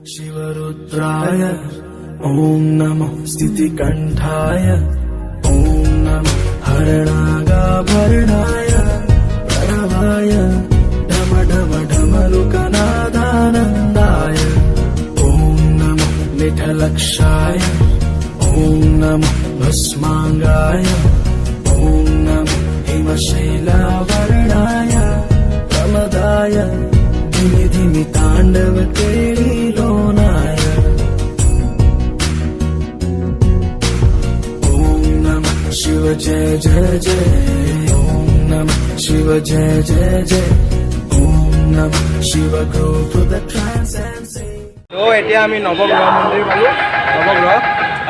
शिवरुद्राय ॐ नमः स्थितिकण्ठाय ॐ नमः हरणागाभरणाय प्रणवाय ढम ढम ढमरुकनादानन्दाय ॐ नमः मिठलक्षाय ॐ नमः भस्माङ्गाय ॐ नमः हिमशैलावरणाय प्रमदाय धिमि धिमि ताण्डव केळीलोनाय ॐ नमः शिव जय जय जय ॐ नमः शिव जय जय जय ॐ नमः Shiv go to the trance and sing। তো এতিয়া আমি নৱগ্ৰহ মন্দিৰ পালোঁ, নৱগ্ৰহ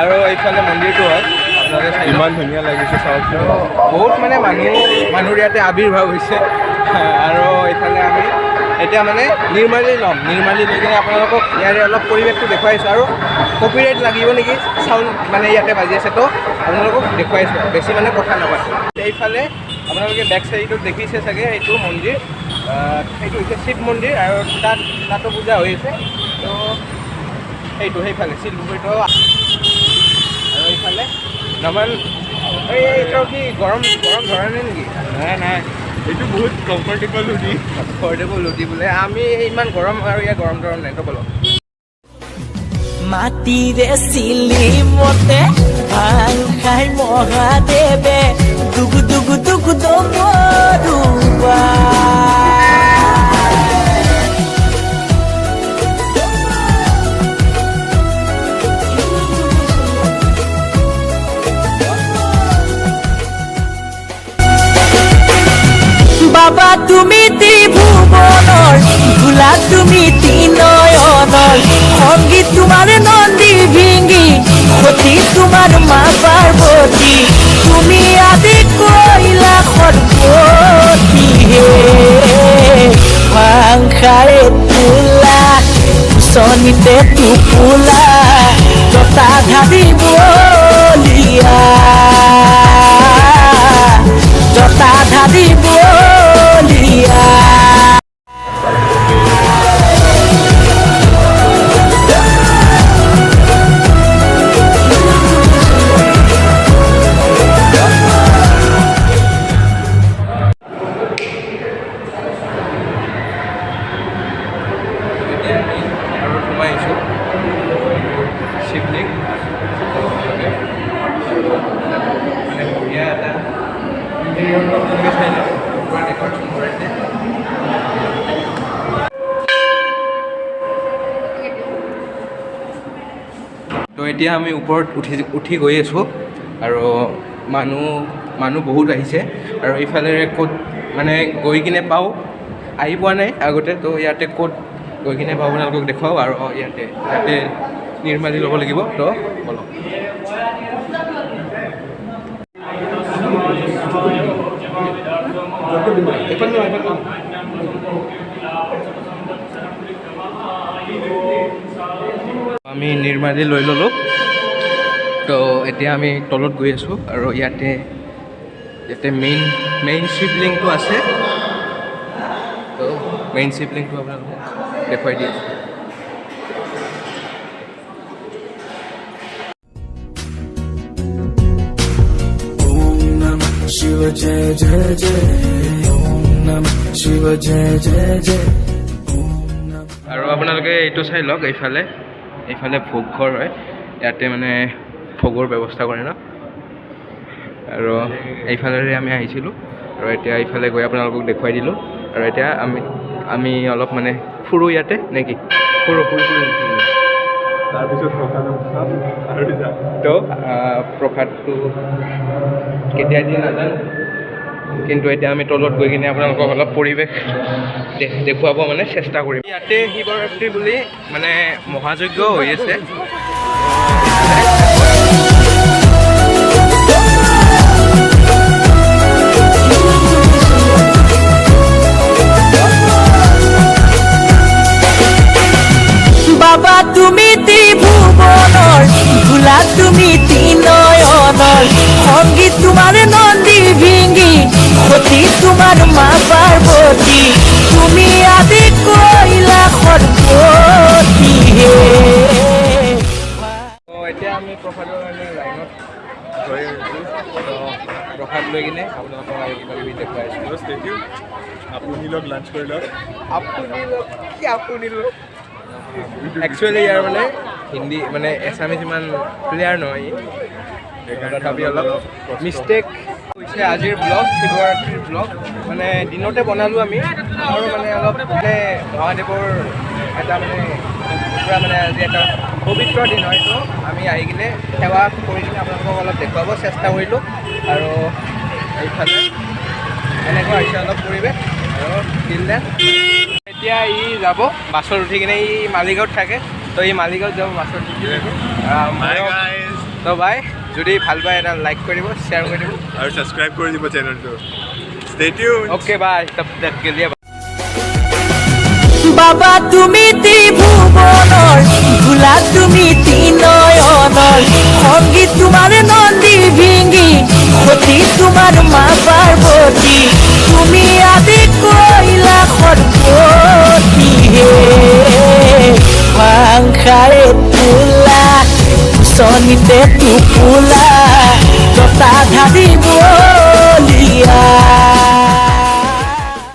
আৰু এইফালে মন্দিৰটো হয় আপোনালোকে ইমান ধুনীয়া লাগিছে চাওকচোন। বহুত মানে মানুহৰ ইয়াতে আৱিৰ্ভাৱ হৈছে আৰু এইফালে আমি এতিয়া মানে নিৰ্মালী ল'ম, নিৰ্মালী লৈ কিনে আপোনালোকক ইয়াৰে অলপ পৰিৱেশটো দেখুৱাইছোঁ আৰু কপিৰাইট লাগিব নেকি চাউণ্ড মানে ইয়াতে বাজি আছে, তো আপোনালোকক দেখুৱাইছোঁ, বেছি মানে কথা নাপাতো। এইফালে আপোনালোকে বেক চাইডত দেখিছে চাগে এইটো মন্দিৰ, সেইটো হৈছে শিৱ মন্দিৰ আৰু তাতো পূজা হৈ আছে। তো সেইফালে শিলপুখুৰীটো আৰু এইফালে নমান এইটো কি গৰম ধৰা নাই নেকি? নাই এইটো বহুত কমফৰ্টেবল হুডি বোলে। আমি ইমান গৰম আৰু ইয়াৰ গৰম নাই তো বলো। মাটিৰে চিলি মতে ভাং খাই মহাদেৱে দুগু দুগু দুগু দমৰুৱা বাবা তুমি ত্ৰিভুৱনৰ ভোলা তুমি তিনয়নৰ সংগীত তোমাৰ নন্দী ভিঙ্গি সতী তোমাৰ মা পাৰ্বতী তুমি আদি কৈলা সৰ্বতী হে ভাংখাৰে তোলা চনিতে টোপোলা জটাধাৰী বলিয়া জটাধাৰী বলিয়া। আৰু সোমাইছোঁ শিৱলিংগ মানে ধুনীয়া এটা আপোনালোকে চাই লওক পুৰা ডেকৰেশ্যন কৰাইছে। তো এতিয়া আমি ওপৰত উঠি গৈ আছোঁ আৰু মানুহ বহুত আহিছে আৰু এইফালেৰে ক'ত মানে গৈ কিনে পাওঁ, আহি পোৱা নাই আগতে, তো ইয়াতে ক'ত গৈ কিনে পাওঁ আপোনালোকক দেখুৱাওঁ আৰু ইয়াতে নিৰ্মালী ল'ব লাগিব। তো বলক আমি নিৰ্মালী লৈ ল'লোঁ। তো এতিয়া আমি তলত গৈ আছোঁ আৰু ইয়াতে মেইন শিৱলিংটো আছে। তো মেইন শিৱলিংটো আপোনালোকক দেখুৱাই দি আছোঁ। शिव जय जय जय ॐ नमः शिव जय जय जय ॐ नमः। আৰু আপোনালোকে এইটো চাই লওক, এইফালে ভোগ ঘৰ হয়, ইয়াতে মানে ভোগৰ ব্যৱস্থা কৰে ন। আৰু এইফালেৰে আমি আহিছিলোঁ আৰু এতিয়া এইফালে গৈ আপোনালোকক দেখুৱাই দিলোঁ আৰু এতিয়া আমি অলপ মানে ফুৰোঁ ইয়াতে নেকি, ফুৰোঁ তাৰপিছত তো প্ৰসাদটো কেতিয়া দিয়ে নাজানো, কিন্তু এতিয়া আমি তলত গৈ কিনে আপোনালোকক অলপ পৰিৱেশ দেখুৱাব মানে চেষ্টা কৰিম। ইয়াতে শিৱৰাত্ৰি বুলি মানে মহাযজ্ঞ হৈ আছে। বাবা তুমি ত্ৰিভুৱনৰ ভোলা তুমি তিনয়নৰ সংগীত তোমাৰ নন্দী ভিঙ্গি সতী তোমাৰ মা পাৰ্বতী তুমি আদি কৈলা সৰ্বতী হে লাঞ্চ কৰি লওক আপুনি একচুৱেলি ইয়াৰ মানে হিন্দী মানে এছামিজ ইমান ক্লিয়াৰ নহয় তথাপি অলপ মিষ্টেক হৈছে আজিৰ ব্লগ শিৱৰাত্ৰিৰ ব্লগ মানে দিনতে বনালোঁ আমি আৰু মানে অলপ মানে মহাদেৱৰ এটা মানে পূৰা মানে আজি এটা পবিত্ৰ দিন হয় তো আমি আহি কিনে সেৱা কৰি কিনে আপোনালোকক অলপ দেখুৱাব চেষ্টা কৰিলোঁ আৰু এইফালে এনেকুৱা হৈছে অলপ পৰিৱেশ আৰু দিল দেন এতিয়া ই যাব বাছত উঠি কিনে ই মালিগাঁৱত থাকে তো ই মালিগাঁৱত যাব বাছত উঠি কিনে তো বাই যদি ভাল পায় এটা লাইক কৰিব শ্বেয়াৰ কৰি দিব আৰু ছাবস্ক্ৰাইব কৰি দিব চেনেলটো ষ্টে টিউন ওকে বাই তব তক কে লিয়ে বাবা তুমি ত্ৰিভুবনৰ ভোলা তুমি তিনয়নৰ সংগীত তোমাৰ নন্দী ভিঙ্গি সতী তোমাৰ মা পাৰ্বতী তুমি আদি কৈলা সৰ্বতী হে ভাংখাৰে তোলা চনিতে টোপোলা জতা ধাৰি বলিয়া